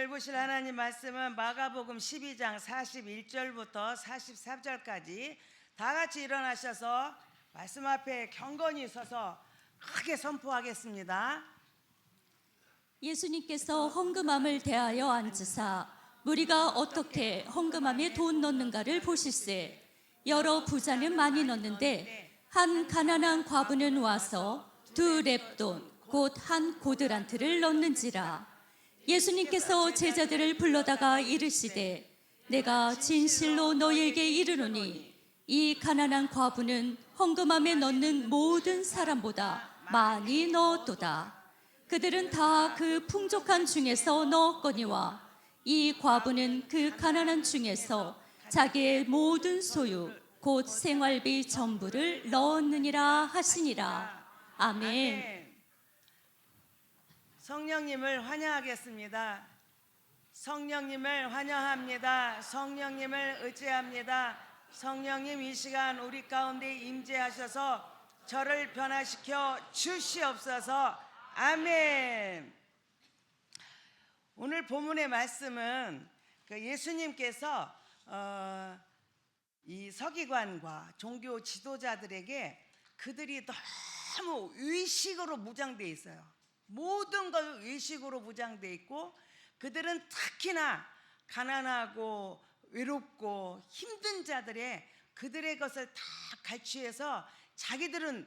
오늘 보실 하나님 말씀은 마가복음 12장 41절부터 44절까지 다 같이 일어나셔서 말씀 앞에 경건히 서서 크게 선포하겠습니다. 예수님께서 헌금함을 대하여 앉으사 무리가 어떻게 헌금함에 돈 넣는가를 보실세. 여러 부자는 많이 넣는데 한 가난한 과부는 와서 2렙돈 곧 한 고드란트를 넣는지라. 예수님께서 제자들을 불러다가 이르시되 내가 진실로 너희에게 이르노니 이 가난한 과부는 헌금함에 넣는 모든 사람보다 많이 넣었도다. 그들은 다 그 풍족한 중에서 넣었거니와 이 과부는 그 가난한 중에서 자기의 모든 소유 곧 생활비 전부를 넣었느니라 하시니라. 아멘. 성령님을 환영하겠습니다. 성령님을 환영합니다. 성령님을 의지합니다. 성령님 이 시간 우리 가운데 임재하셔서 저를 변화시켜 주시옵소서. 아멘. 오늘 본문의 말씀은 예수님께서 이 서기관과 종교 지도자들에게 그들이 너무 의식으로 무장되어 있어요. 모든 것 의식으로 무장되어 있고 그들은 특히나 가난하고 외롭고 힘든 자들의 그들의 것을 다 갈취해서 자기들은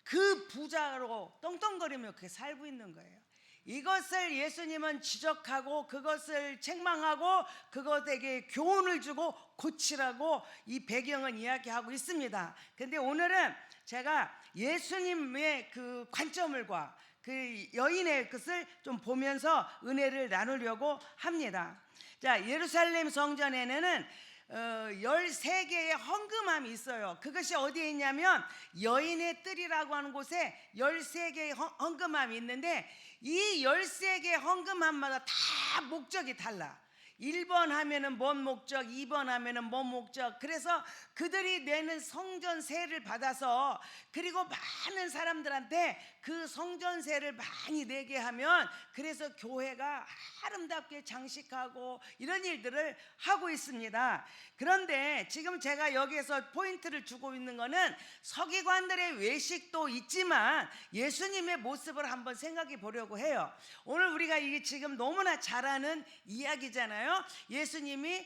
그 부자로 떵떵거리며 그렇게 살고 있는 거예요. 이것을 예수님은 지적하고 그것을 책망하고 그것에게 교훈을 주고 고치라고 이 배경은 이야기하고 있습니다. 근데 오늘은 제가 예수님의 그 관점을과 그 여인의 것을 좀 보면서 은혜를 나누려고 합니다. 자, 예루살렘 성전에는 13개의 헌금함이 있어요. 그것이 어디에 있냐면 여인의 뜰이라고 하는 곳에 13개의 헌금함이 있는데 이 13개의 헌금함마다 다 목적이 달라. 1번 하면은 뭔 목적, 2번 하면은 뭔 목적. 그래서 그들이 내는 성전세를 받아서 그리고 많은 사람들한테 그 성전세를 많이 내게 하면 그래서 교회가 아름답게 장식하고 이런 일들을 하고 있습니다. 그런데 지금 제가 여기에서 포인트를 주고 있는 거는 서기관들의 외식도 있지만 예수님의 모습을 한번 생각해 보려고 해요. 오늘 우리가 이게 지금 너무나 잘 아는 이야기잖아요. 예수님이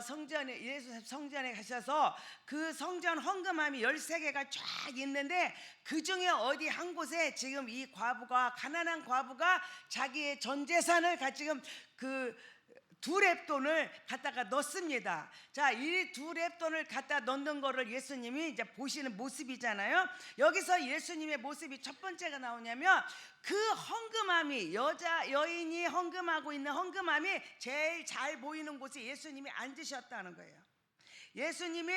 성전에 가셔서 그 성전 헌금함이 13개가 쫙 있는데 그 중에 어디 한 곳에 지금 이 과부가 가난한 과부가 자기의 전 재산을 지금 그 2렙돈을 갖다가 넣습니다. 자, 이 2렙돈을 갖다 넣는 거를 예수님이 이제 보시는 모습이잖아요. 여기서 예수님의 모습이 첫 번째가 나오냐면 그 헌금함이 여인이 헌금하고 있는 헌금함이 제일 잘 보이는 곳에 예수님이 앉으셨다는 거예요. 예수님이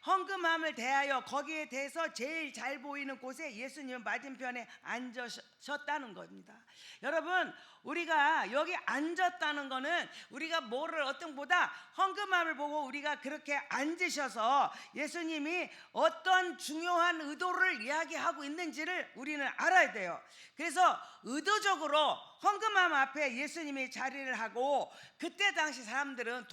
헌금함을 대하여 거기에 대해서 제일 잘 보이는 곳에 예수님은 맞은편에 앉으셨다는 겁니다. 여러분, 우리가 여기 앉았다는 거는 우리가 뭐를 어떤 보다 헌금함을 보고 우리가 그렇게 앉으셔서 예수님이 어떤 중요한 의도를 이야기하고 있는지를 우리는 알아야 돼요. 그래서 의도적으로 헌금함 앞에 예수님이 자리를 하고 그때 당시 사람들은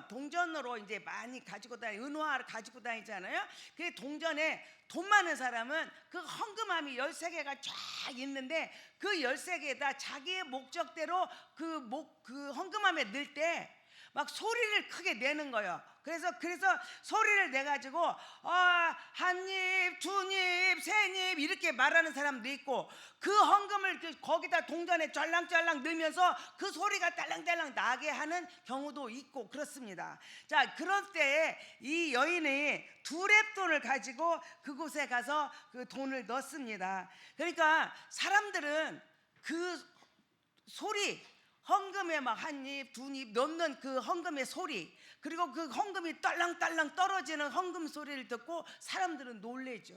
동전으로 이제 많이 가지고 은화를 가지고 다니잖아요. 그 동전에 돈 많은 사람은 그 헌금함이 13개가 쫙 있는데 그 13개에다 자기의 목적대로 그 헌금함에 넣을 때 막 소리를 크게 내는 거예요. 그래서 소리를 내가지고 한 입, 두 입, 세 입 이렇게 말하는 사람도 있고 그 헌금을 거기다 동전에 짤랑짤랑 넣으면서 그 소리가 딸랑딸랑 나게 하는 경우도 있고 그렇습니다. 자, 그럴 때 이 여인이 2렙돈을 가지고 그곳에 가서 그 돈을 넣습니다. 그러니까 사람들은 그 소리 헌금에 막 한 입, 두 입 넣는 그 헌금의 소리 그리고 그 헌금이 딸랑딸랑 떨어지는 헌금 소리를 듣고 사람들은 놀래죠.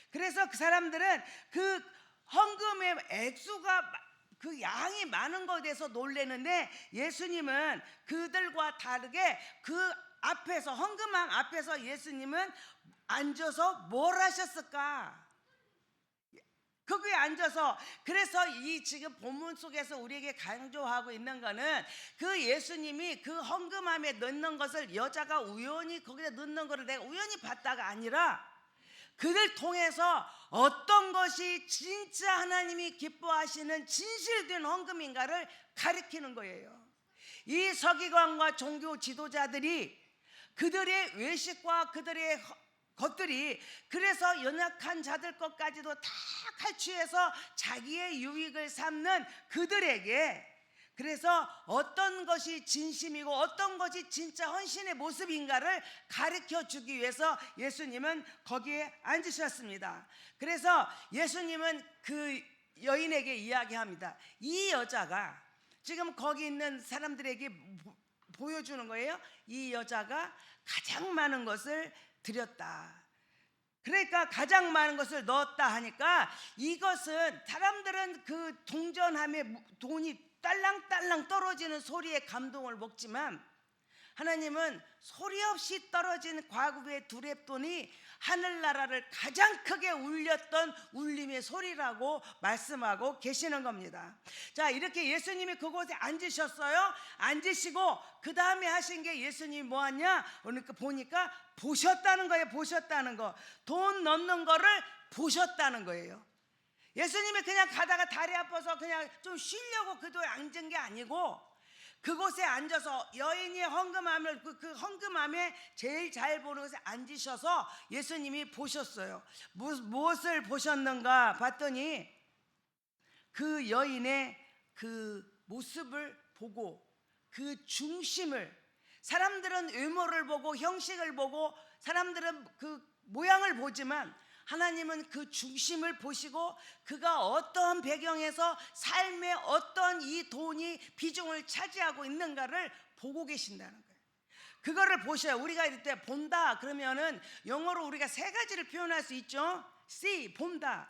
그래서 그 사람들은 그 헌금의 액수가 그 양이 많은 것에 대해서 놀래는데 예수님은 그들과 다르게 그 앞에서 헌금함 앞에서 예수님은 앉아서 뭘 하셨을까? 거기에 앉아서, 그래서 이 지금 본문 속에서 우리에게 강조하고 있는 거는 그 예수님이 그 헌금함에 넣는 것을 여자가 우연히 거기에 넣는 것을 내가 우연히 봤다가 아니라 그를 통해서 어떤 것이 진짜 하나님이 기뻐하시는 진실된 헌금인가를 가리키는 거예요. 이 서기관과 종교 지도자들이 그들의 외식과 그들의 것들이, 그래서 연약한 자들 것까지도 다 칼취해서 자기의 유익을 삼는 그들에게, 그래서 어떤 것이 진심이고 어떤 것이 진짜 헌신의 모습인가를 가르쳐 주기 위해서 예수님은 거기에 앉으셨습니다. 그래서 예수님은 그 여인에게 이야기합니다. 이 여자가 지금 거기 있는 사람들에게 보여주는 거예요. 이 여자가 가장 많은 것을 드렸다. 그러니까 가장 많은 것을 넣었다 하니까, 이것은 사람들은 그 동전함에 돈이 딸랑딸랑 떨어지는 소리에 감동을 먹지만, 하나님은 소리 없이 떨어진 과부의 두랩돈이 하늘나라를 가장 크게 울렸던 울림의 소리라고 말씀하고 계시는 겁니다. 자, 이렇게 예수님이 그곳에 앉으셨어요. 앉으시고 그 다음에 하신 게, 예수님이 뭐하냐 그러니까 보니까 보셨다는 거예요. 보셨다는 거, 돈 넣는 거를 보셨다는 거예요. 예수님이 그냥 가다가 다리 아파서 그냥 좀 쉬려고 그 도에 앉은 게 아니고, 그곳에 앉아서 여인이 헌금함을, 그 헌금함에 제일 잘 보는 곳에 앉으셔서 예수님이 보셨어요. 무엇을 보셨는가 봤더니 그 여인의 그 모습을 보고, 그 중심을, 사람들은 외모를 보고 형식을 보고 사람들은 그 모양을 보지만 하나님은 그 중심을 보시고 그가 어떠한 배경에서 삶의 어떤 이 돈이 비중을 차지하고 있는가를 보고 계신다는 거예요. 그거를 보셔요. 우리가 이럴 때 본다 그러면은 영어로 우리가 세 가지를 표현할 수 있죠. see, 본다.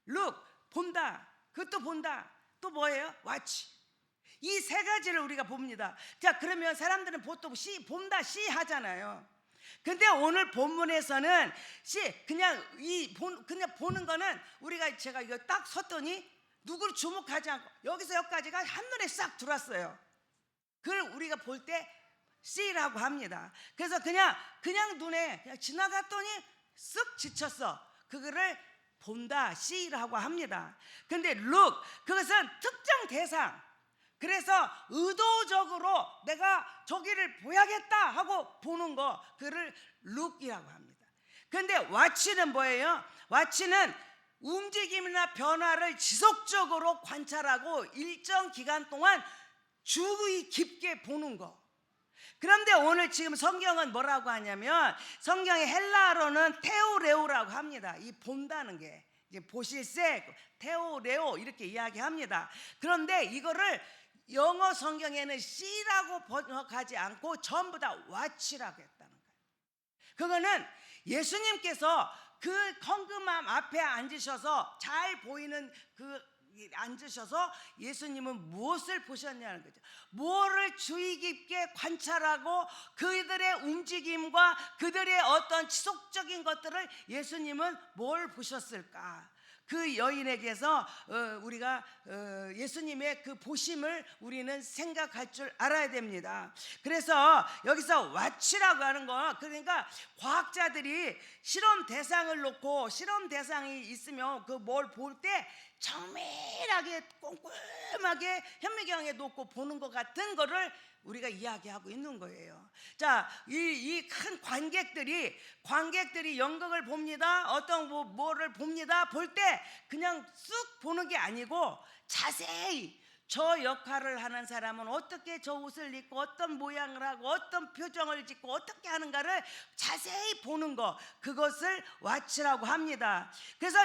look, 본다. 그것도 본다. 또 뭐예요? watch. 이 세 가지를 우리가 봅니다. 자, 그러면 사람들은 보통 see, 본다, see 하잖아요. 근데 오늘 본문에서는 그냥 그냥 보는 거는, 우리가 제가 이거 딱 섰더니 누구를 주목하지 않고 여기서 여기까지가 한눈에 싹 들어왔어요. 그걸 우리가 볼 때 C라고 합니다. 그래서 그냥 눈에 그냥 지나갔더니 쓱 지쳤어. 그거를 본다, C라고 합니다. 근데 look, 그것은 특정 대상, 그래서 의도적으로 내가 저기를 보야겠다 하고 보는 거, 그를 look이라고 합니다. 근데 watch는 뭐예요? watch는 움직임이나 변화를 지속적으로 관찰하고 일정 기간 동안 주의 깊게 보는 거. 그런데 오늘 지금 성경은 뭐라고 하냐면, 성경의 헬라어로는 테오레오라고 합니다. 이 본다는 게 이제 보실세, 테오레오 이렇게 이야기합니다. 그런데 이거를 영어 성경에는 C라고 번역하지 않고 전부 다 watch라고 했다는 거예요. 그거는 예수님께서 그 헌금함 앞에 앉으셔서 잘 보이는 앉으셔서 예수님은 무엇을 보셨냐는 거죠. 무엇을 주의 깊게 관찰하고 그들의 움직임과 그들의 어떤 지속적인 것들을 예수님은 뭘 보셨을까? 그 여인에게서 우리가 예수님의 그 보심을 우리는 생각할 줄 알아야 됩니다. 그래서 여기서 watch라고 하는 거, 그러니까 과학자들이 실험 대상을 놓고, 실험 대상이 있으면 그 뭘 볼 때 정밀하게 꼼꼼하게 현미경에 놓고 보는 것 같은 거를 우리가 이야기하고 있는 거예요. 자, 이 큰 관객들이 연극을 봅니다. 어떤 뭐를 봅니다. 볼 때 그냥 쑥 보는 게 아니고 자세히 저 역할을 하는 사람은 어떻게 저 옷을 입고 어떤 모양을 하고 어떤 표정을 짓고 어떻게 하는가를 자세히 보는 거, 그것을 watch라고 합니다. 그래서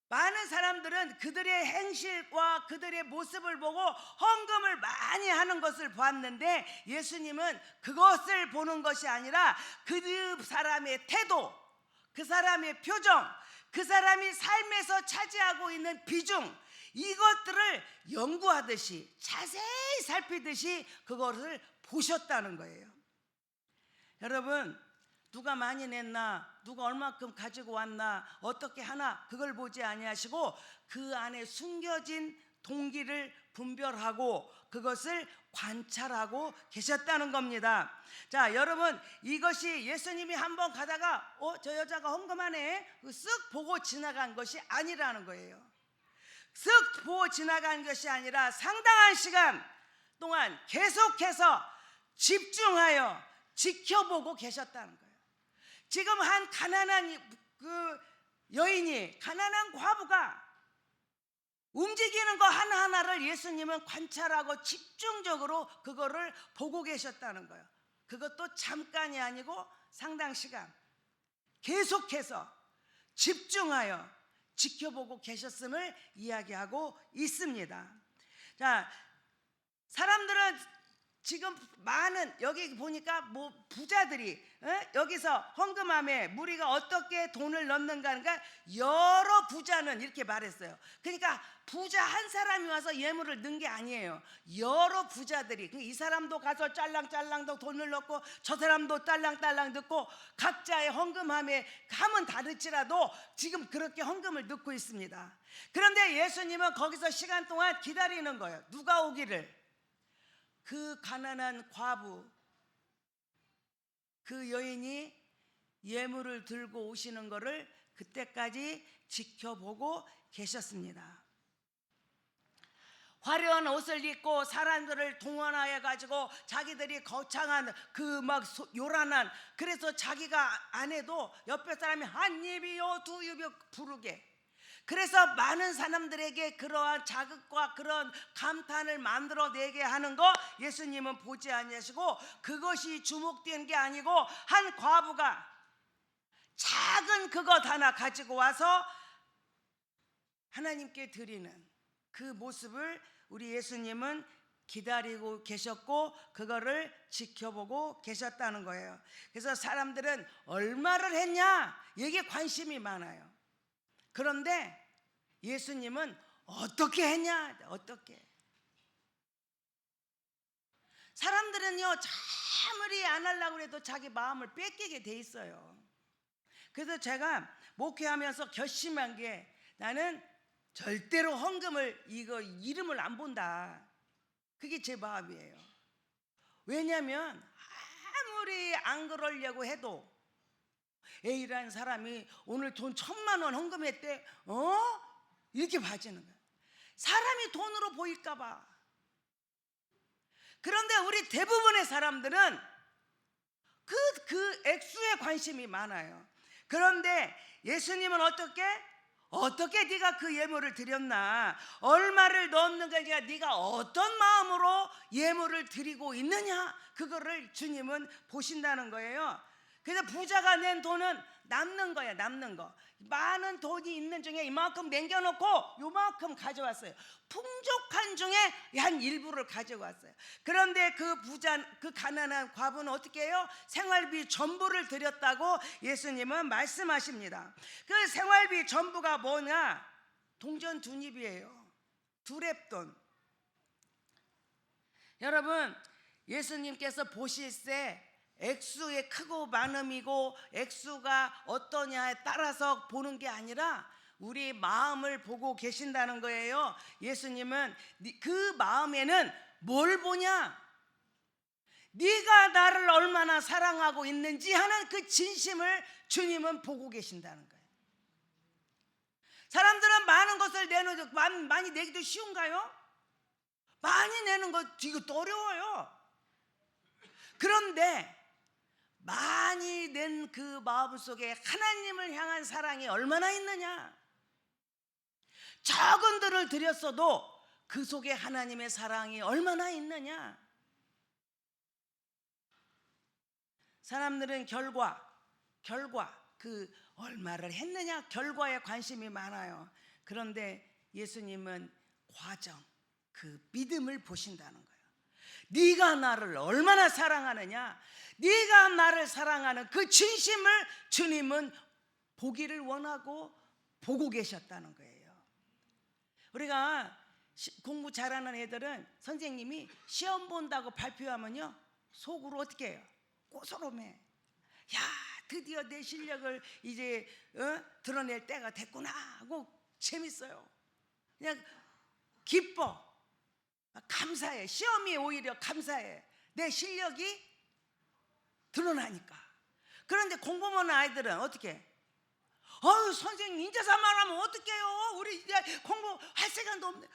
많은 사람들은 그들의 행실과 그들의 모습을 보고 헌금을 많이 하는 것을 보았는데, 예수님은 그것을 보는 것이 아니라 그 사람의 태도, 그 사람의 표정, 그 사람이 삶에서 차지하고 있는 비중, 이것들을 연구하듯이 자세히 살피듯이 그것을 보셨다는 거예요. 여러분, 누가 많이 냈나, 누가 얼마큼 가지고 왔나, 어떻게 하나, 그걸 보지 아니하시고 그 안에 숨겨진 동기를 분별하고 그것을 관찰하고 계셨다는 겁니다. 자, 여러분, 이것이 예수님이 한번 가다가 저 여자가 헌금하네 쓱 보고 지나간 것이 아니라는 거예요. 쓱 보고 지나간 것이 아니라 상당한 시간 동안 계속해서 집중하여 지켜보고 계셨다는 거예요. 지금 한 가난한 그 여인이, 가난한 과부가 움직이는 거 하나하나를 예수님은 관찰하고 집중적으로 그거를 보고 계셨다는 거예요. 그것도 잠깐이 아니고 상당 시간 계속해서 집중하여 지켜보고 계셨음을 이야기하고 있습니다. 자, 사람들은 지금 많은, 여기 보니까 뭐 부자들이 여기서 헌금함에 무리가 어떻게 돈을 넣는가 하니까 여러 부자는 이렇게 말했어요. 그러니까 부자 한 사람이 와서 예물을 넣은 게 아니에요. 여러 부자들이, 이 사람도 가서 짤랑짤랑도 돈을 넣고 저 사람도 딸랑딸랑 넣고 각자의 헌금함에 함은 다를지라도 지금 그렇게 헌금을 넣고 있습니다. 그런데 예수님은 거기서 시간 동안 기다리는 거예요. 누가 오기를. 그 가난한 과부, 그 여인이 예물을 들고 오시는 것을 그때까지 지켜보고 계셨습니다. 화려한 옷을 입고 사람들을 동원하여 가지고 자기들이 거창한 그 막 요란한, 그래서 자기가 안 해도 옆에 사람이 한 입이요 두 입이요 부르게, 그래서 많은 사람들에게 그러한 자극과 그런 감탄을 만들어내게 하는 거 예수님은 보지 아니하시고, 그것이 주목된 게 아니고 한 과부가 작은 그것 하나 가지고 와서 하나님께 드리는 그 모습을 우리 예수님은 기다리고 계셨고 그거를 지켜보고 계셨다는 거예요. 그래서 사람들은 얼마를 했냐 이게 관심이 많아요. 그런데 예수님은 어떻게 했냐, 어떻게. 사람들은요 아무리 안 하려고 해도 자기 마음을 뺏기게 돼 있어요. 그래서 제가 목회하면서 결심한 게, 나는 절대로 헌금을 이름을 안 본다. 그게 제 마음이에요. 왜냐하면 아무리 안 그러려고 해도 A라는 사람이 오늘 돈 1,000만 원 헌금했대, 이렇게 봐지는 거야. 사람이 돈으로 보일까 봐. 그런데 우리 대부분의 사람들은 그 액수에 관심이 많아요. 그런데 예수님은 어떻게 네가 그 예물을 드렸나, 얼마를 넣었는가, 네가 어떤 마음으로 예물을 드리고 있느냐, 그거를 주님은 보신다는 거예요. 그래서 부자가 낸 돈은 남는 거야, 남는 거. 많은 돈이 있는 중에 이만큼 남겨놓고 요만큼 가져왔어요. 풍족한 중에 한 일부를 가져왔어요. 그런데 그 가난한 과부는 어떻게 해요? 생활비 전부를 드렸다고 예수님은 말씀하십니다. 그 생활비 전부가 뭐냐? 동전 2입이에요. 2랩돈. 여러분, 예수님께서 보실세 액수의 크고 많음이고 액수가 어떠냐에 따라서 보는 게 아니라 우리 마음을 보고 계신다는 거예요. 예수님은 그 마음에는 뭘 보냐? 네가 나를 얼마나 사랑하고 있는지 하는 그 진심을 주님은 보고 계신다는 거예요. 사람들은 많은 것을 많이 내기도 쉬운가요? 많이 내는 거 이것도 어려워요. 그런데 많이 낸 그 마음 속에 하나님을 향한 사랑이 얼마나 있느냐? 적은 들을 드렸어도 그 속에 하나님의 사랑이 얼마나 있느냐? 사람들은 결과 그 얼마를 했느냐, 결과에 관심이 많아요. 그런데 예수님은 과정, 그 믿음을 보신다는 거예요. 네가 나를 얼마나 사랑하느냐, 네가 나를 사랑하는 그 진심을 주님은 보기를 원하고 보고 계셨다는 거예요. 우리가 공부 잘하는 애들은 선생님이 시험 본다고 발표하면요 속으로 어떻게 해요? 꼬소름해. 야, 드디어 내 실력을 이제 드러낼 때가 됐구나 하고 재밌어요. 그냥 기뻐. 감사해. 시험이 오히려 감사해. 내 실력이 드러나니까. 그런데 공부 못하는 아이들은 어떻게? 선생님 인자사만 하면 어떡해요? 우리 이제 공부할 시간도 없네.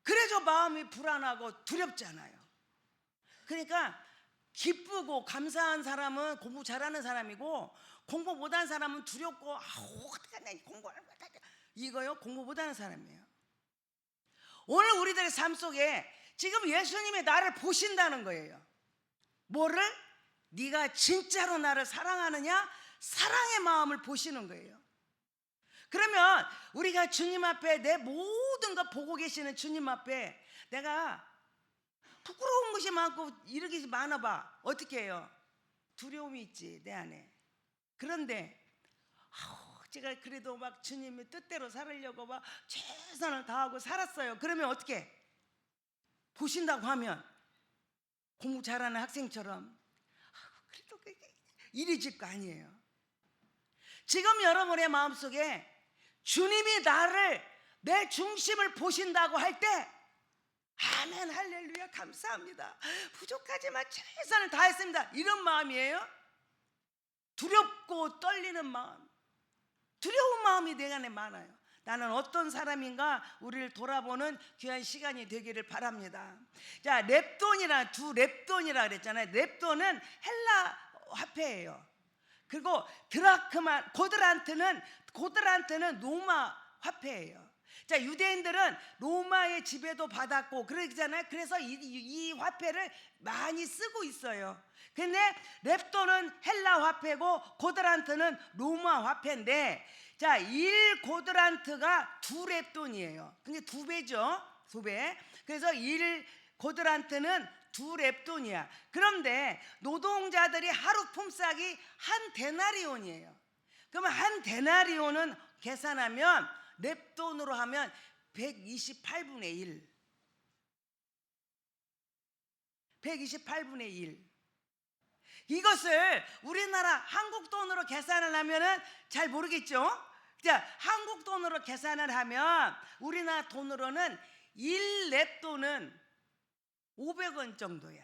그래서 마음이 불안하고 두렵잖아요. 그러니까 기쁘고 감사한 사람은 공부 잘하는 사람이고, 공부 못하는 사람은 두렵고 어떡하냐 공부를 못하냐 이거요. 공부 못하는 사람이에요. 오늘 우리들의 삶 속에 지금 예수님이 나를 보신다는 거예요. 뭐를? 네가 진짜로 나를 사랑하느냐? 사랑의 마음을 보시는 거예요. 그러면 우리가 주님 앞에 내 모든 것 보고 계시는 주님 앞에 내가 부끄러운 것이 많고 이렇게 많아봐 어떻게 해요? 두려움이 있지 내 안에. 그런데 제가 그래도 막 주님의 뜻대로 살으려고 막 최선을 다하고 살았어요. 그러면 어떻게? 보신다고 하면 공부 잘하는 학생처럼 그래도 이래질 거 아니에요. 지금 여러분의 마음속에 주님이 나를 내 중심을 보신다고 할 때 아멘 할렐루야 감사합니다. 부족하지만 최선을 다했습니다. 이런 마음이에요? 두렵고 떨리는 마음, 두려운 마음이 내 안에 많아요. 나는 어떤 사람인가 우리를 돌아보는 귀한 시간이 되기를 바랍니다. 자, 렙돈이라 두 렙돈이라 그랬잖아요. 렙돈은 헬라 화폐예요. 그리고 드라크마 고드란트는 로마 화폐예요. 자, 유대인들은 로마의 지배도 받았고 그러잖아요. 그래서 이 화폐를 많이 쓰고 있어요. 근데 렙돈은 헬라 화폐고 고드란트는 로마 화폐인데, 자, 1 고드란트가 2 렙돈이에요. 근데 2배죠. 2배. 그래서 1 고드란트는 2 렙돈이야. 그런데 노동자들이 하루 품삯이 1 데나리온이에요. 그러면 1 데나리온은 계산하면 렙돈으로 하면 128분의 1. 128분의 1. 이것을 우리나라 한국 돈으로 계산을 하면은 잘 모르겠죠? 자, 한국 돈으로 계산을 하면 우리나라 돈으로는 1 렙돈은 500원 정도야.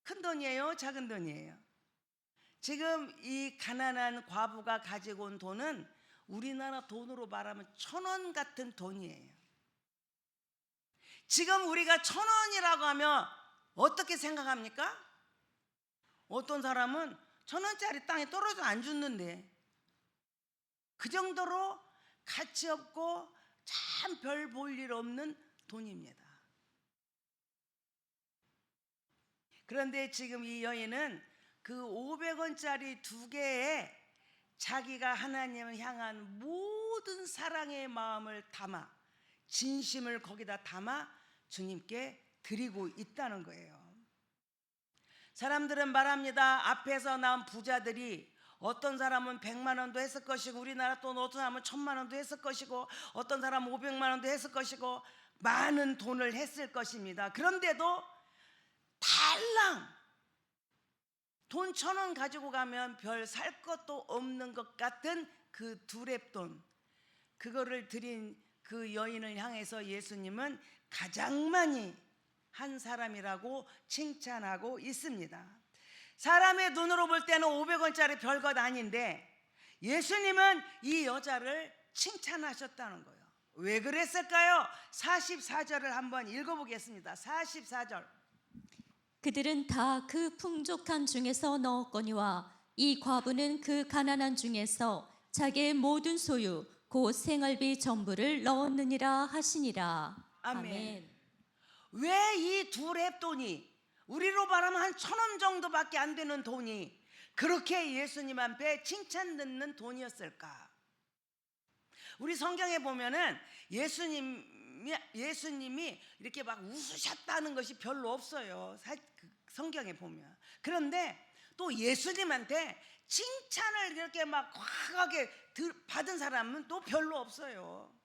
큰 돈이에요? 작은 돈이에요? 지금 이 가난한 과부가 가지고 온 돈은 우리나라 돈으로 말하면 1,000원 같은 돈이에요. 지금 우리가 1,000원이라고 하면 어떻게 생각합니까? 어떤 사람은 1,000원짜리 땅에 떨어져 안 죽는데, 그 정도로 가치 없고 참 별 볼 일 없는 돈입니다. 그런데 지금 이 여인은 그 500원짜리 2개에 자기가 하나님을 향한 모든 사랑의 마음을 담아, 진심을 거기다 담아 주님께 드리고 있다는 거예요. 사람들은 말합니다. 앞에서 나온 부자들이 어떤 사람은 100만 원도 했을 것이고, 우리나라 돈 어떤 사람은 1,000만 원도 했을 것이고, 어떤 사람은 500만 원도 했을 것이고, 많은 돈을 했을 것입니다. 그런데도 달랑 돈 1,000원 가지고 가면 별 살 것도 없는 것 같은 그 2 렙돈, 그거를 드린 그 여인을 향해서 예수님은 가장 많이 한 사람이라고 칭찬하고 있습니다. 사람의 눈으로 볼 때는 500원짜리 별것 아닌데 예수님은 이 여자를 칭찬하셨다는 거예요. 왜 그랬을까요? 44절을 한번 읽어보겠습니다. 44절. 그들은 다 그 풍족한 중에서 넣었거니와 이 과부는 그 가난한 중에서 자기의 모든 소유 곧 생활비 전부를 넣었느니라 하시니라. 아멘. 왜 이 2 렙돈이, 우리로 말하면 한 1,000원 정도밖에 안 되는 돈이 그렇게 예수님 앞에 칭찬 듣는 돈이었을까? 우리 성경에 보면은 예수님이 이렇게 막 웃으셨다는 것이 별로 없어요. 성경에 보면. 그런데 또 예수님한테 칭찬을 이렇게 막 과하게 받은 사람은 또 별로 없어요.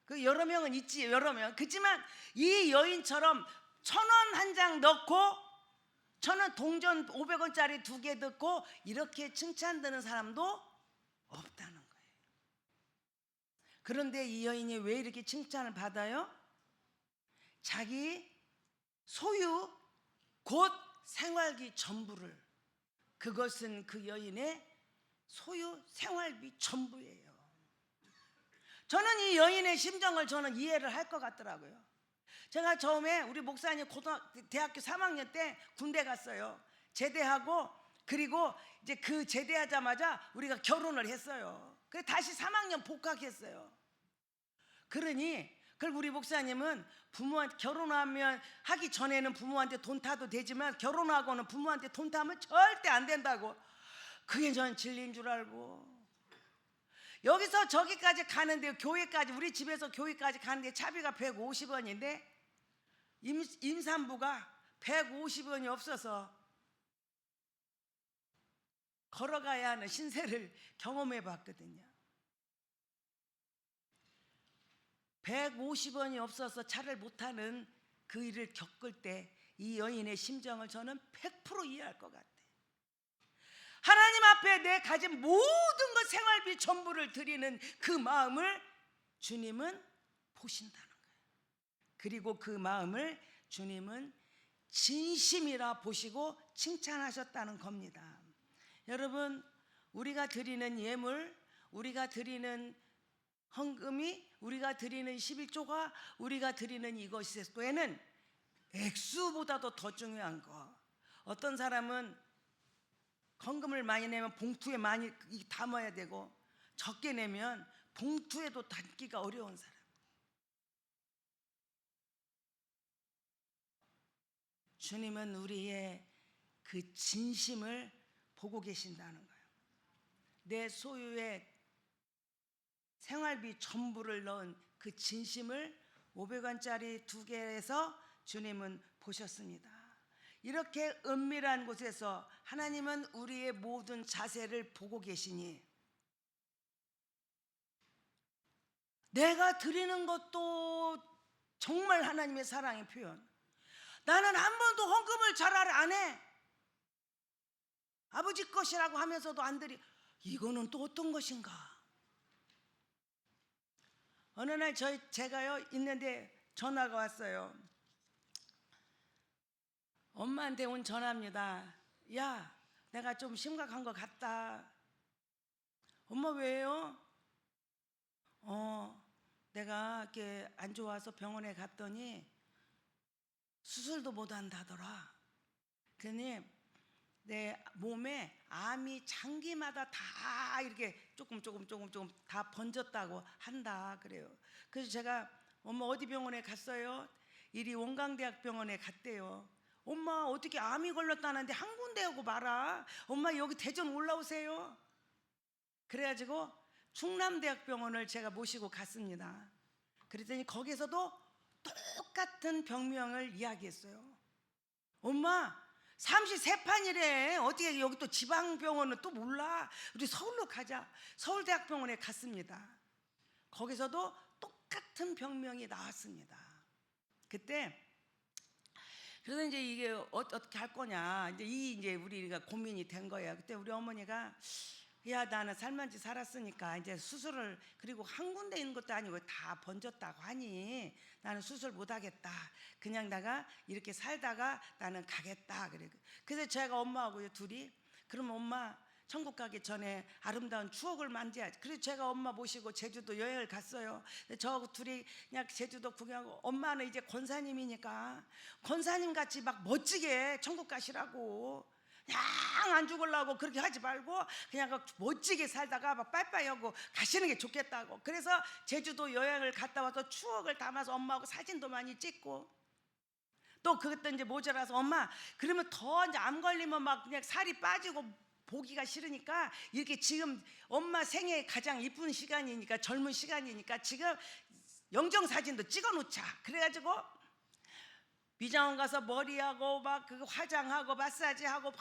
그 여러 명은 있지, 여러 명. 그렇지만 이 여인처럼 1,000원 한 장 넣고 저는 동전 500원짜리 2개 듣고 이렇게 칭찬 드는 사람도 없다는 거예요. 그런데 이 여인이 왜 이렇게 칭찬을 받아요? 자기 소유 곧 생활비 전부를, 그것은 그 여인의 소유 생활비 전부예요. 저는 이 여인의 심정을 저는 이해를 할 것 같더라고요. 제가 처음에 우리 목사님 대학교 3학년 때 군대 갔어요. 제대하고, 그리고 이제 그 제대하자마자 우리가 결혼을 했어요. 그래서 다시 3학년 복학했어요. 그러니 그리고 우리 목사님은 부모한테 결혼하면 하기 전에는 부모한테 돈 타도 되지만 결혼하고는 부모한테 돈 타면 절대 안 된다고. 그게 전 진리인 줄 알고, 여기서 저기까지 가는데, 교회까지, 우리 집에서 교회까지 가는데 차비가 150원인데 임산부가 150원이 없어서 걸어가야 하는 신세를 경험해 봤거든요. 150원이 없어서 차를 못 타는 그 일을 겪을 때 이 여인의 심정을 저는 100% 이해할 것 같아요. 하나님 앞에 내 가진 모든 것, 생활비 전부를 드리는 그 마음을 주님은 보신다는 거예요. 그리고 그 마음을 주님은 진심이라 보시고 칭찬하셨다는 겁니다. 여러분, 우리가 드리는 예물, 우리가 드리는 헌금이, 우리가 드리는 11조가, 우리가 드리는 이것에는 액수보다도 더 중요한 거. 어떤 사람은 헌금을 많이 내면 봉투에 많이 담아야 되고, 적게 내면 봉투에도 담기가 어려운 사람. 주님은 우리의 그 진심을 보고 계신다는 거예요. 내 소유의 생활비 전부를 넣은 그 진심을 500원짜리 2개에서 주님은 보셨습니다. 이렇게 은밀한 곳에서 하나님은 우리의 모든 자세를 보고 계시니, 내가 드리는 것도 정말 하나님의 사랑의 표현. 나는 한 번도 헌금을 잘 안 해. 아버지 것이라고 하면서도 안 드리. 이거는 또 어떤 것인가? 어느 날 제가요 있는데 전화가 왔어요. 엄마한테 온 전화입니다. 야, 내가 좀 심각한 것 같다. 엄마 왜요? 내가 이렇게 안 좋아서 병원에 갔더니 수술도 못 한다더라. 그러니 내 몸에 암이 장기마다 다 이렇게 조금 다 번졌다고 한다 그래요. 그래서 제가 엄마 어디 병원에 갔어요? 이리 원광대학병원에 갔대요. 엄마 어떻게 암이 걸렸다는데 한 군데 오고 말아. 엄마 여기 대전 올라오세요. 그래가지고 충남대학병원을 제가 모시고 갔습니다. 그랬더니 거기서도 똑같은 병명을 이야기했어요. 엄마 33판이래. 어떻게 여기 또 지방병원은 또 몰라. 우리 서울로 가자. 서울대학병원에 갔습니다. 거기서도 똑같은 병명이 나왔습니다. 그때 그래서 이제 이게 어떻게 할 거냐, 이제 우리가 고민이 된 거예요. 그때 우리 어머니가, 야, 나는 살만치 살았으니까 이제 수술을, 그리고 한 군데 있는 것도 아니고 다 번졌다고 하니 나는 수술 못 하겠다. 그냥 내가 이렇게 살다가 나는 가겠다. 그래. 그래서 제가 엄마하고 둘이, 그러면 엄마 천국 가기 전에 아름다운 추억을 만져야지. 그래서 제가 엄마 모시고 제주도 여행을 갔어요. 저하고 둘이 그냥 제주도 구경하고, 엄마는 이제 권사님이니까 권사님 같이 막 멋지게 천국 가시라고, 그냥 안 죽으려고 그렇게 하지 말고 그냥 멋지게 살다가 막 빠이빠이 하고 가시는 게 좋겠다고. 그래서 제주도 여행을 갔다 와서 추억을 담아서 엄마하고 사진도 많이 찍고, 또 그것도 이제 모자라서 엄마 그러면 더 이제 암 걸리면 막 그냥 살이 빠지고 보기가 싫으니까 이렇게 지금 엄마 생애 가장 이쁜 시간이니까, 젊은 시간이니까 지금 영정사진도 찍어 놓자. 그래가지고 미장원 가서 머리하고 막 그 화장하고 마사지하고 막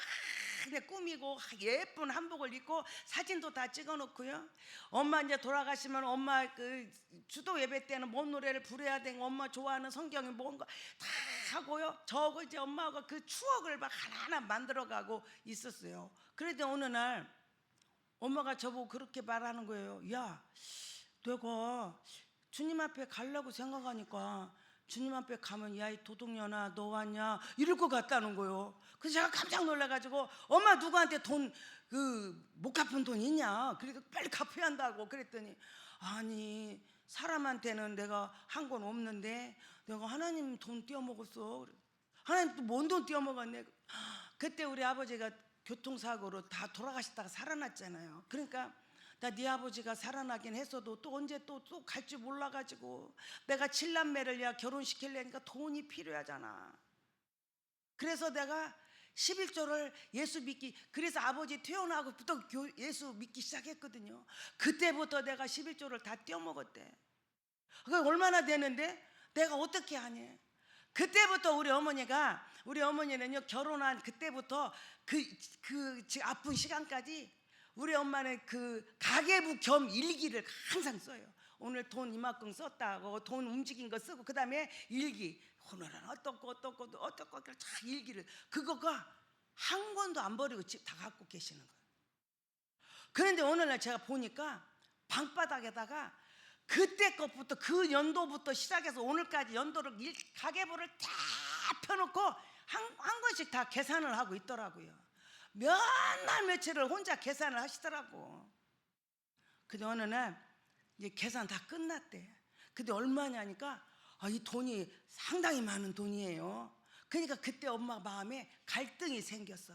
이제 꾸미고 예쁜 한복을 입고 사진도 다 찍어놓고요. 엄마 이제 돌아가시면 엄마 그 주도 예배 때는 뭔 노래를 부르야 되고 엄마 좋아하는 성경이 뭔가 다 하고요. 저거 이제 엄마가 그 추억을 막 하나하나 만들어가고 있었어요. 그런데 어느 날 엄마가 저보고 그렇게 말하는 거예요. 야, 내가 주님 앞에 가려고 생각하니까 주님 앞에 가면 야 이 도둑년아 너 왔냐 이럴 것 같다는 거예요. 그래서 제가 깜짝 놀라가지고 엄마 누구한테 돈 그 못 갚은 돈 있냐? 그래도 빨리 갚아야 한다고 그랬더니 아니 사람한테는 내가 한 건 없는데 내가 하나님 돈 떼어먹었어. 하나님 또 뭔 돈 떼어먹었네. 그때 우리 아버지가 교통사고로 다 돌아가시다가 살아났잖아요. 그러니까 나 네 아버지가 살아나긴 했어도 또 언제 또 갈 줄 몰라가지고 내가 7남매를 야 결혼시키려니까 돈이 필요하잖아. 그래서 내가 11조를 예수 믿기 그래서 아버지 태어나고부터 예수 믿기 시작했거든요. 그때부터 내가 11조를 다 떼어먹었대. 그게 얼마나 되는데 내가 어떻게 하니? 그때부터 우리 어머니는요 결혼한 그때부터 그 아픈 시간까지 우리 엄마는 그 가계부 겸 일기를 항상 써요. 오늘 돈 이만큼 썼다고 돈 움직인 거 쓰고 그 다음에 일기 오늘은 어떻고 다 일기를 그거가 한 권도 안 버리고 집 다 갖고 계시는 거예요. 그런데 오늘날 제가 보니까 방바닥에다가 그때 것부터 그 연도부터 시작해서 오늘까지 연도를 가계부를 다 펴놓고 한 권씩 다 계산을 하고 있더라고요. 몇 날 며칠을 혼자 계산을 하시더라고. 근데 어느 날 이제 계산 다 끝났대. 근데 얼마냐니까 이 돈이 상당히 많은 돈이에요. 그러니까 그때 엄마 마음에 갈등이 생겼어.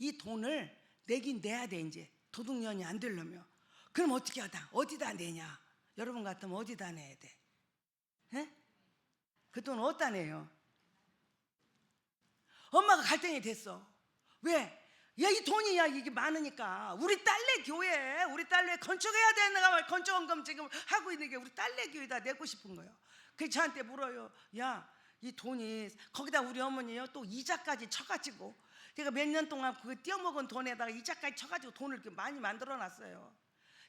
이 돈을 내긴 내야 돼 이제 도둑년이 안 되려면. 그럼 어떻게 하다 어디다 내냐? 여러분 같으면 어디다 내야 돼? 에? 그 돈 어디다 내요? 엄마가 갈등이 됐어. 왜? 야, 이 돈이 야 이게 많으니까 우리 딸네 교회 건축해야 되는가 건축원금 지금 하고 있는 게 우리 딸네 교회다 내고 싶은 거예요. 그래서 저한테 물어요. 야, 이 돈이 거기다 우리 어머니요 또 이자까지 쳐가지고 제가 몇 년 동안 그 떼어먹은 돈에다가 이자까지 쳐가지고 돈을 이렇게 많이 만들어놨어요.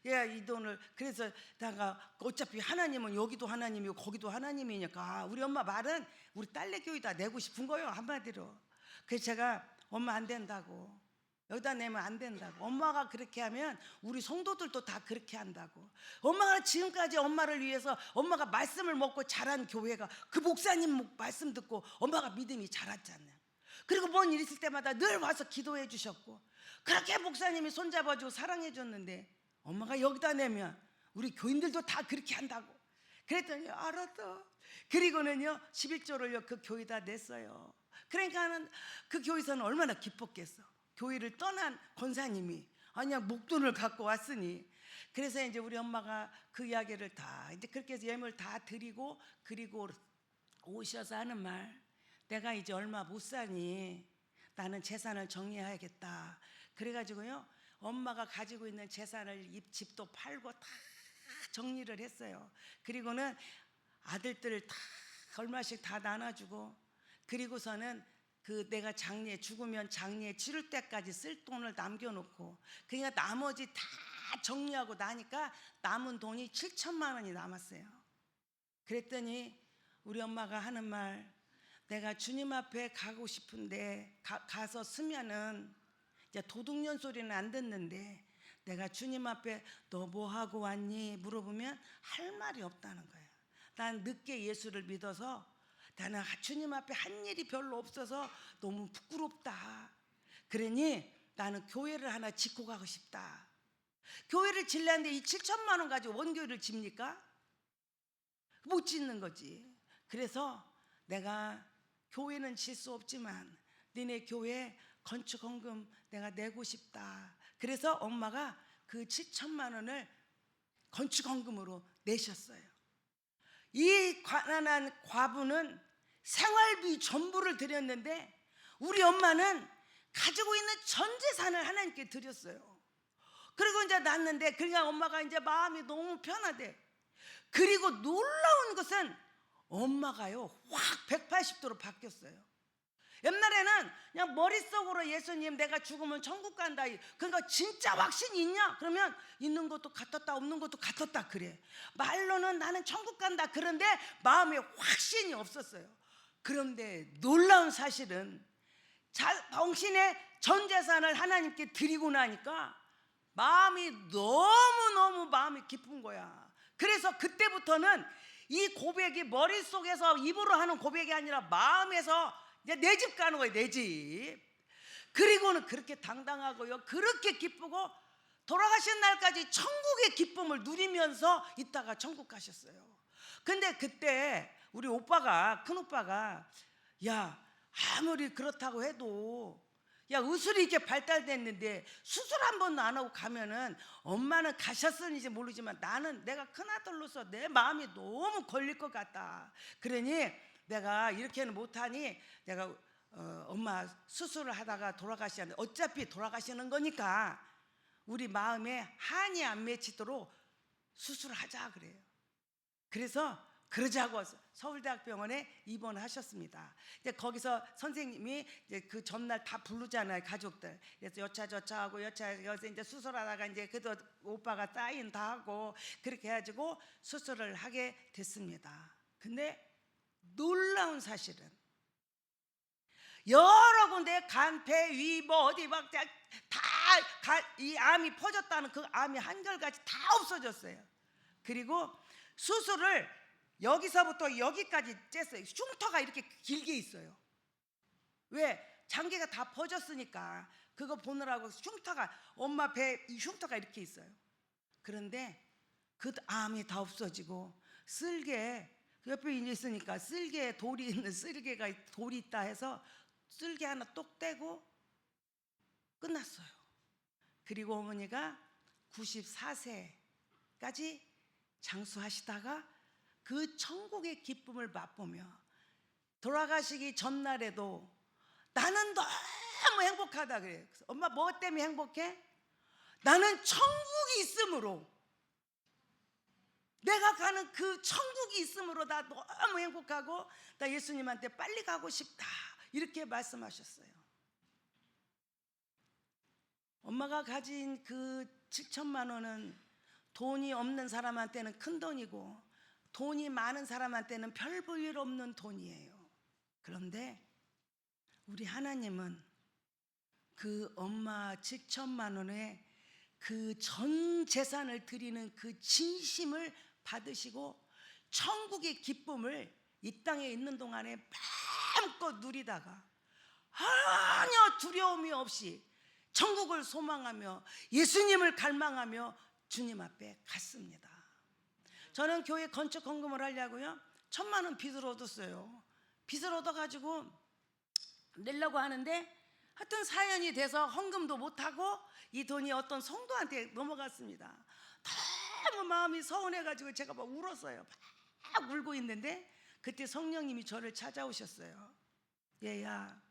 이 돈을 그래서 내가 어차피 하나님은 여기도 하나님이고 거기도 하나님이니까 우리 엄마 말은 우리 딸네 교회다 내고 싶은 거예요 한마디로. 그래서 제가 엄마 안 된다고 여기다 내면 안 된다고 엄마가 그렇게 하면 우리 성도들도 다 그렇게 한다고. 엄마가 지금까지 엄마를 위해서 엄마가 말씀을 먹고 자란 교회가 그 목사님 말씀 듣고 엄마가 믿음이 자랐잖아요. 그리고 뭔 일 있을 때마다 늘 와서 기도해 주셨고 그렇게 목사님이 손잡아주고 사랑해 줬는데 엄마가 여기다 내면 우리 교인들도 다 그렇게 한다고. 그랬더니 알았어. 그리고는요 11조를요 그 교회에다 냈어요. 그러니까 그 교회에서는 얼마나 기뻤겠어. 교회를 떠난 권사님이 아니야 목돈을 갖고 왔으니. 그래서 이제 우리 엄마가 그 이야기를 다 이제 그렇게 해서 예물 다 드리고 그리고 오셔서 하는 말 내가 이제 얼마 못 사니 나는 재산을 정리해야겠다. 그래가지고요 엄마가 가지고 있는 재산을 집도 팔고 다 정리를 했어요. 그리고는 아들들 다 얼마씩 다 나눠주고 그리고서는 그 내가 장례 죽으면 장례 치를 때까지 쓸 돈을 남겨놓고 그러니까 나머지 다 정리하고 나니까 남은 돈이 7천만 원이 남았어요. 그랬더니 우리 엄마가 하는 말 내가 주님 앞에 가고 싶은데 가서 쓰면은 이제 도둑년 소리는 안 듣는데 내가 주님 앞에 너 뭐 하고 왔니? 물어보면 할 말이 없다는 거야. 난 늦게 예수를 믿어서 나는 주님 앞에 한 일이 별로 없어서 너무 부끄럽다. 그러니 나는 교회를 하나 짓고 가고 싶다. 교회를 지려는데 이 7천만 원 가지고 원교회를 집니까? 못 짓는 거지. 그래서 내가 교회는 질 수 없지만 너네 교회 건축헌금 내가 내고 싶다. 그래서 엄마가 그 7천만 원을 건축헌금으로 내셨어요. 이 가난한 과부는 생활비 전부를 드렸는데 우리 엄마는 가지고 있는 전 재산을 하나님께 드렸어요. 그리고 이제 낳았는데 그러니까 엄마가 이제 마음이 너무 편하대. 그리고 놀라운 것은 엄마가요 확 180도로 바뀌었어요. 옛날에는 그냥 머릿속으로 예수님 내가 죽으면 천국 간다. 그러니까 진짜 확신이 있냐? 그러면 있는 것도 같았다 없는 것도 같았다 그래. 말로는 나는 천국 간다. 그런데 마음에 확신이 없었어요. 그런데 놀라운 사실은 당신의 전 재산을 하나님께 드리고 나니까 마음이 너무너무 마음이 기쁜 거야. 그래서 그때부터는 이 고백이 머릿속에서 입으로 하는 고백이 아니라 마음에서 이제 내 집 가는 거예요. 내 집. 그리고는 그렇게 당당하고요, 그렇게 기쁘고 돌아가신 날까지 천국의 기쁨을 누리면서 있다가 천국 가셨어요. 근데 그때 우리 오빠가, 큰 오빠가, 야 아무리 그렇다고 해도 야 의술이 이렇게 발달됐는데 수술 한 번도 안 하고 가면은, 엄마는 가셨을지 모르지만 나는 내가 큰아들로서 내 마음이 너무 걸릴 것 같다. 그러니 내가 이렇게는 못하니 내가 엄마 수술을 하다가 돌아가시는데 어차피 돌아가시는 거니까 우리 마음에 한이 안 맺히도록 수술을 하자 그래요. 그래서 그러자고 서울대학병원에 입원하셨습니다. 이제 거기서 선생님이 이제 그 전날 다 부르잖아요, 가족들. 그래서 여차 하고 여기서 이제 수술하다가 이제 그래도 오빠가 사인 다 하고 그렇게 해가지고 수술을 하게 됐습니다. 근데 놀라운 사실은 여러 군데 간, 배, 위, 뭐 어디 막 다 이 암이 퍼졌다는 그 암이 한결같이 다 없어졌어요. 그리고 수술을 여기서부터 여기까지 쬐어요. 흉터가 이렇게 길게 있어요. 왜? 장기가 다 퍼졌으니까 그거 보느라고 흉터가, 엄마 배 이 흉터가 이렇게 있어요. 그런데 그 암이 다 없어지고 쓸개, 그 옆에 있으니까 쓸개에 돌이 있는, 쓸개가 돌이 있다 해서 쓸개 하나 똑 떼고 끝났어요. 그리고 어머니가 94세까지 장수하시다가 그 천국의 기쁨을 맛보며 돌아가시기 전날에도 나는 너무 행복하다 그래요. 그래서 엄마 뭐 때문에 행복해? 나는 천국이 있으므로, 내가 가는 그 천국이 있으므로 나 너무 행복하고 나 예수님한테 빨리 가고 싶다, 이렇게 말씀하셨어요. 엄마가 가진 그 7천만 원은 돈이 없는 사람한테는 큰 돈이고 돈이 많은 사람한테는 별 볼 일 없는 돈이에요. 그런데 우리 하나님은 그 엄마 7천만 원의 그 전 재산을 드리는 그 진심을 받으시고 천국의 기쁨을 이 땅에 있는 동안에 마음껏 누리다가 전혀 두려움이 없이 천국을 소망하며 예수님을 갈망하며 주님 앞에 갔습니다. 저는 교회 건축 헌금을 하려고요, 1,000만 원 빚을 얻었어요. 빚을 얻어가지고 내려고 하는데 하여튼 사연이 돼서 헌금도 못하고 이 돈이 어떤 성도한테 넘어갔습니다. 너무 마음이 서운해가지고 제가 막 울었어요. 막 울고 있는데 그때 성령님이 저를 찾아오셨어요. 얘야,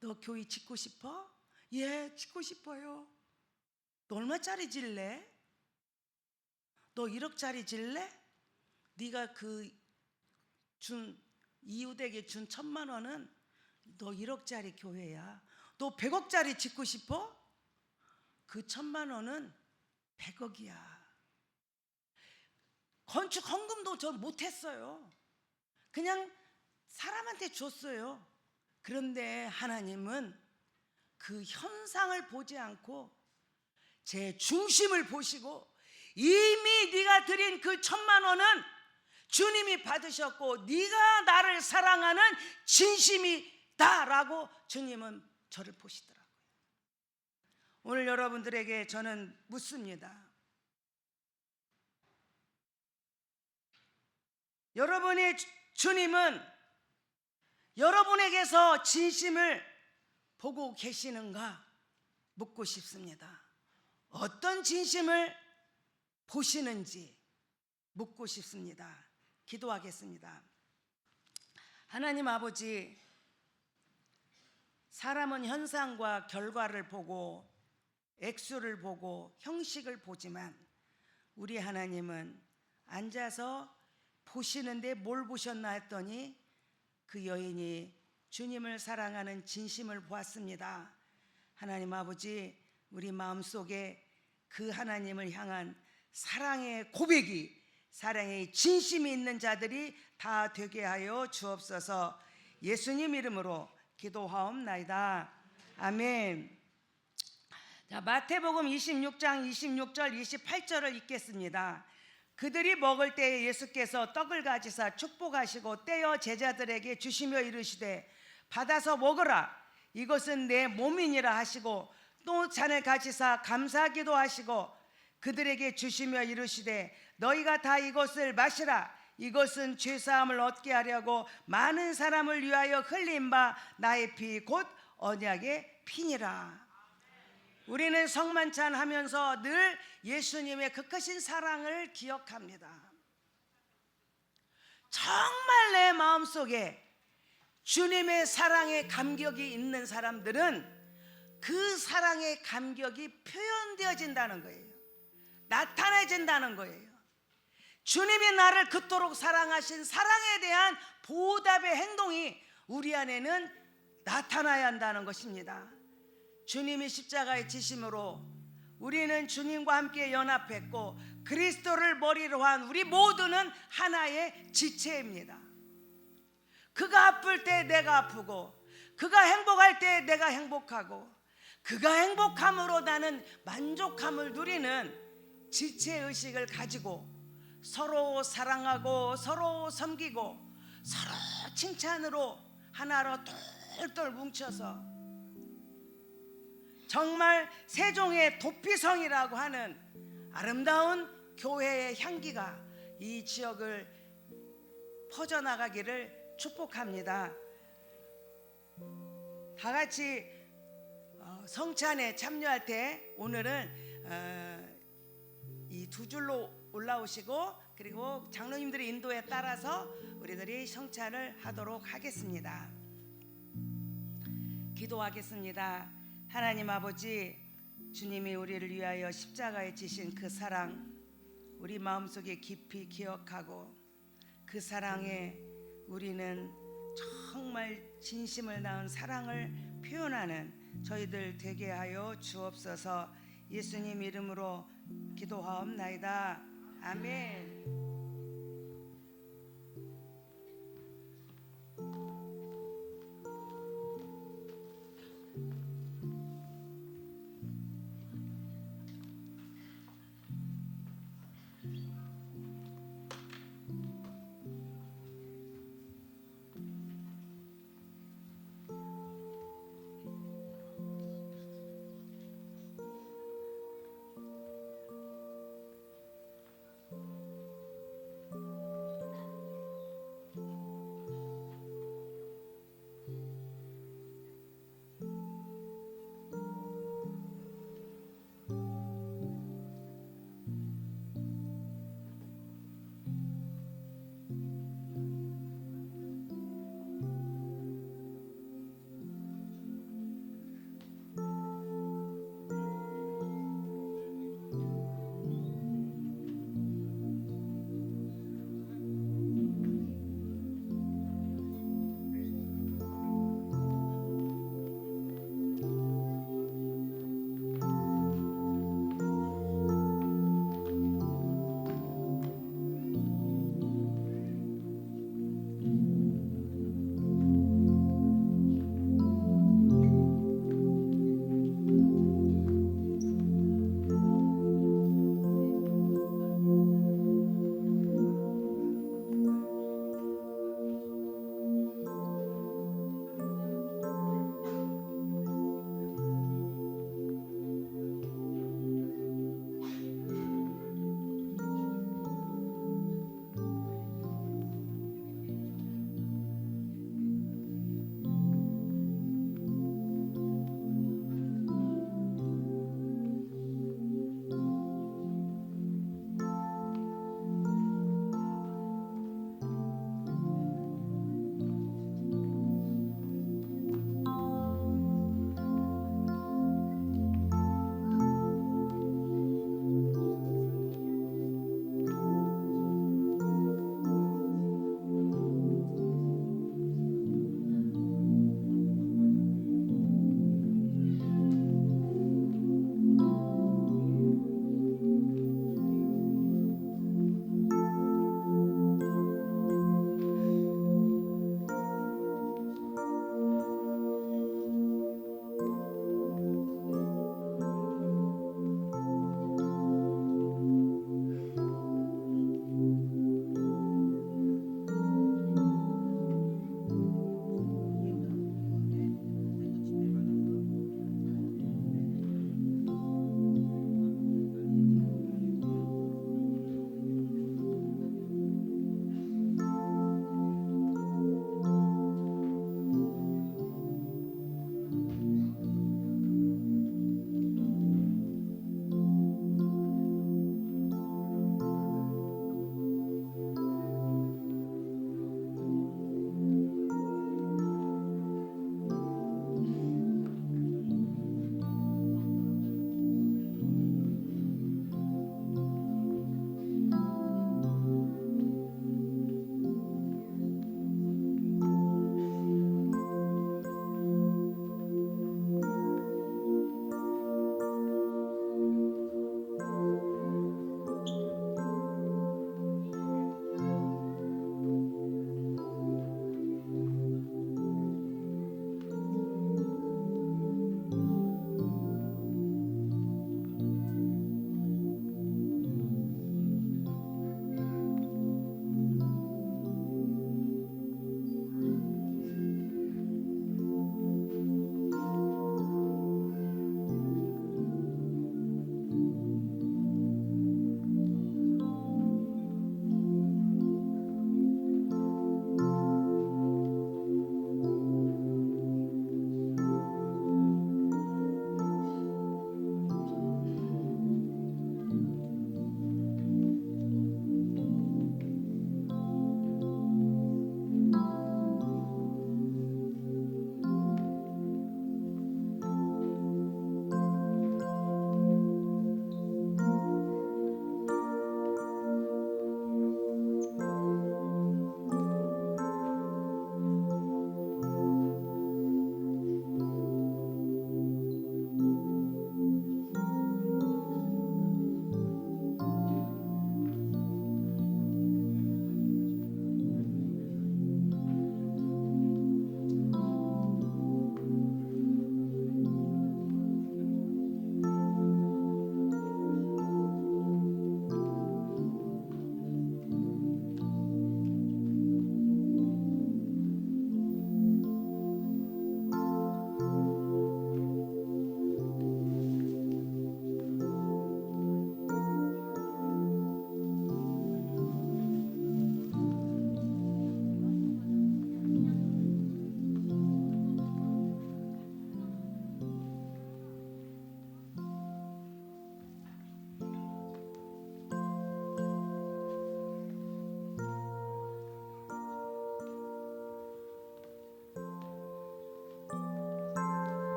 너 교회 짓고 싶어? 예, 짓고 싶어요. 너 얼마짜리 질래? 너 1억짜리 질래? 네가 그 준 이웃에게 준 1,000만 원은 너 1억짜리 교회야. 너 100억짜리 짓고 싶어? 그 1,000만 원은 100억이야. 건축 헌금도 전 못했어요. 그냥 사람한테 줬어요. 그런데 하나님은 그 현상을 보지 않고 제 중심을 보시고 이미 네가 드린 그 1,000만 원은 주님이 받으셨고 네가 나를 사랑하는 진심이다라고 주님은 저를 보시더라고요. 오늘 여러분들에게 저는 묻습니다. 여러분의 주님은 여러분에게서 진심을 보고 계시는가 묻고 싶습니다. 어떤 진심을 보시는지 묻고 싶습니다. 기도하겠습니다. 하나님 아버지, 사람은 현상과 결과를 보고 액수를 보고 형식을 보지만 우리 하나님은 앉아서 보시는데 뭘 보셨나 했더니 그 여인이 주님을 사랑하는 진심을 보았습니다. 하나님 아버지, 우리 마음속에 그 하나님을 향한 사랑의 고백이, 사랑의 진심이 있는 자들이 다 되게 하여 주옵소서. 예수님 이름으로 기도하옵나이다. 아멘. 자, 마태복음 26장 26절 28절을 읽겠습니다. 그들이 먹을 때에 예수께서 떡을 가지사 축복하시고 떼어 제자들에게 주시며 이르시되 받아서 먹으라, 이것은 내 몸이니라 하시고 또 잔을 가지사 감사하기도 하시고 그들에게 주시며 이르시되 너희가 다 이것을 마시라, 이것은 죄사함을 얻게 하려고 많은 사람을 위하여 흘린 바 나의 피 곧 언약의 피니라. 우리는 성만찬 하면서 늘 예수님의 그 크신 사랑을 기억합니다. 정말 내 마음속에 주님의 사랑의 감격이 있는 사람들은 그 사랑의 감격이 표현되어진다는 거예요. 나타내진다는 거예요. 주님이 나를 그토록 사랑하신 사랑에 대한 보답의 행동이 우리 안에는 나타나야 한다는 것입니다. 주님이 십자가에 지심으로 우리는 주님과 함께 연합했고 그리스도를 머리로 한 우리 모두는 하나의 지체입니다. 그가 아플 때 내가 아프고, 그가 행복할 때 내가 행복하고, 그가 행복함으로 나는 만족함을 누리는 지체의식을 가지고 서로 사랑하고 서로 섬기고 서로 칭찬으로 하나로 똘똘 뭉쳐서 정말 세종의 도피성이라고 하는 아름다운 교회의 향기가 이 지역을 퍼져나가기를 축복합니다. 다 같이 성찬에 참여할 때 오늘은 이 두 줄로 올라오시고 그리고 장로님들의 인도에 따라서 우리들이 성찬을 하도록 하겠습니다. 기도하겠습니다. 하나님 아버지, 주님이 우리를 위하여 십자가에 지신 그 사랑 우리 마음속에 깊이 기억하고 그 사랑에 우리는 정말 진심을 다한 사랑을 표현하는 저희들 되게 하여 주옵소서. 예수님 이름으로 기도하옵나이다. 아멘.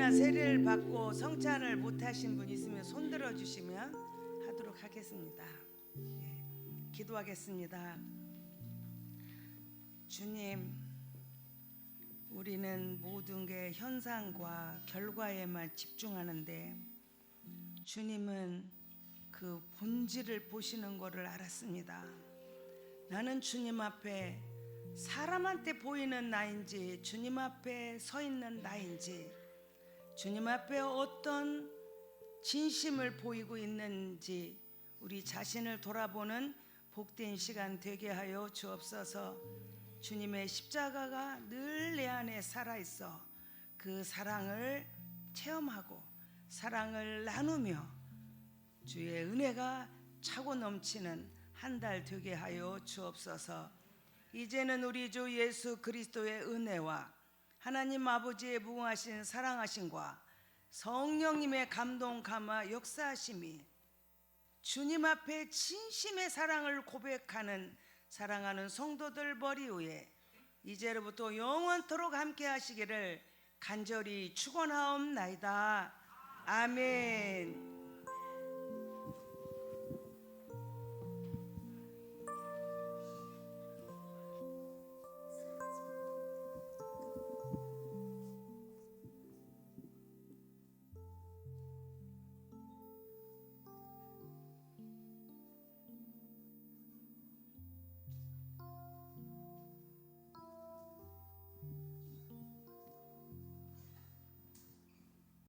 혹시나 세례를 받고 성찬을 못하신 분 있으면 손들어 주시면 하도록 하겠습니다. 예, 기도하겠습니다. 주님, 우리는 모든 게 현상과 결과에만 집중하는데 주님은 그 본질을 보시는 것을 알았습니다. 나는 주님 앞에 사람한테 보이는 나인지 주님 앞에 서 있는 나인지 주님 앞에 어떤 진심을 보이고 있는지 우리 자신을 돌아보는 복된 시간 되게 하여 주옵소서. 주님의 십자가가 늘 내 안에 살아있어 그 사랑을 체험하고 사랑을 나누며 주의 은혜가 차고 넘치는 한 달 되게 하여 주옵소서. 이제는 우리 주 예수 그리스도의 은혜와 하나님 아버지의 무궁하신 사랑하심과 성령님의 감동 감화 역사하심이 주님 앞에 진심의 사랑을 고백하는 사랑하는 성도들 머리 위에 이제로부터 영원토록 함께 하시기를 간절히 축원하옵나이다. 아멘.